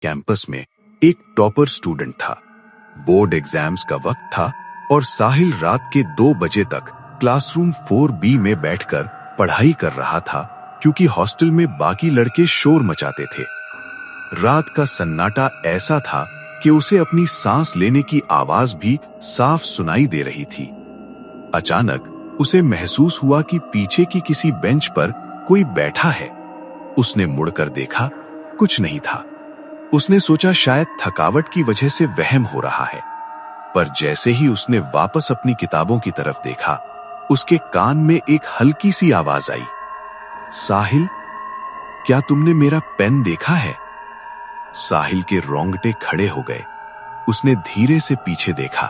Campus में एक topper student था। बोर्ड एग्जाम्स का वक्त था और साहिल रात के 2 बजे तक क्लासरूम 4B में बैठकर पढ़ाई कर रहा था, क्योंकि हॉस्टल में बाकी लड़के शोर मचाते थे। रात का सन्नाटा ऐसा था कि उसे अपनी सांस लेने की आवाज भी साफ सुनाई दे रही थी। अचानक उसे महसूस हुआ कि पीछे की किसी बेंच पर कोई बैठा है। उसने मुड़कर देखा, कुछ नहीं था। उसने सोचा शायद थकावट की वजह से वहम हो रहा है, पर जैसे ही उसने वापस अपनी किताबों की तरफ देखा, उसके कान में एक हल्की सी आवाज आई, साहिल, क्या तुमने मेरा पेन देखा है? साहिल के रोंगटे खड़े हो गए। उसने धीरे से पीछे देखा।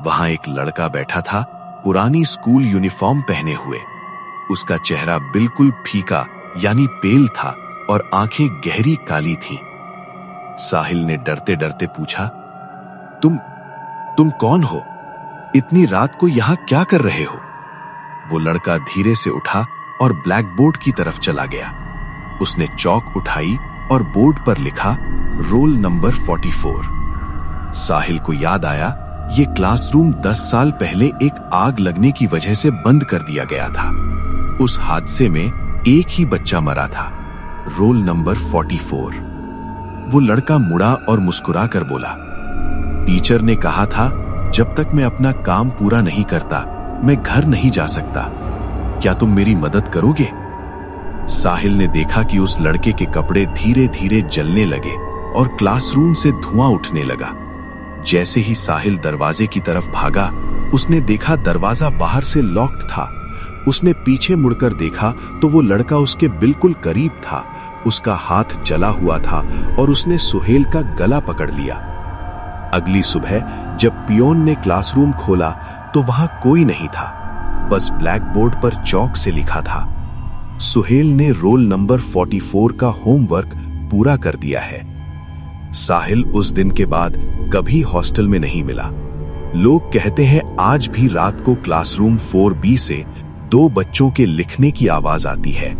वहां एक लड़का बैठा था, पुरानी स्कूल यूनिफॉर्म पहने हुए। उसका चेहरा बिल्कुल फीका यानी पेल था और आंखें गहरी काली थीं। साहिल ने डरते डरते पूछा, तुम कौन हो? इतनी रात को यहां क्या कर रहे हो? वो लड़का धीरे से उठा और ब्लैक बोर्ड की तरफ चला गया। उसने चौक उठाई और बोर्ड पर लिखा, रोल नंबर 44। साहिल को याद आया, ये क्लासरूम 10 साल पहले एक आग लगने की वजह से बंद कर दिया गया था। उस हादसे में एक ही बच्चा मरा था, रोल नंबर 44। वो लड़का मुड़ा और मुस्कुरा कर बोला, टीचर ने कहा था जब तक मैं अपना काम पूरा नहीं करता मैं घर नहीं जा सकता। क्या तुम मेरी मदद करोगे? साहिल ने देखा कि उस लड़के के कपड़े धीरे धीरे जलने लगे और क्लासरूम से धुआं उठने लगा। जैसे ही साहिल दरवाजे की तरफ भागा, उसने देखा दरवाजा बाहर से लॉक्ड था। उसने पीछे मुड़कर देखा तो वो लड़का उसके बिल्कुल करीब था। उसका हाथ जला हुआ था और उसने सुहेल का गला पकड़ लिया। अगली सुबह जब पियोन ने क्लासरूम खोला तो वहां कोई नहीं था, बस ब्लैक बोर्ड पर चौक से लिखा था, सुहेल ने रोल नंबर 44 का होमवर्क पूरा कर दिया है। साहिल उस दिन के बाद कभी हॉस्टल में नहीं मिला। लोग कहते हैं आज भी रात को क्लासरूम 4B से 2 बच्चों के लिखने की आवाज आती है।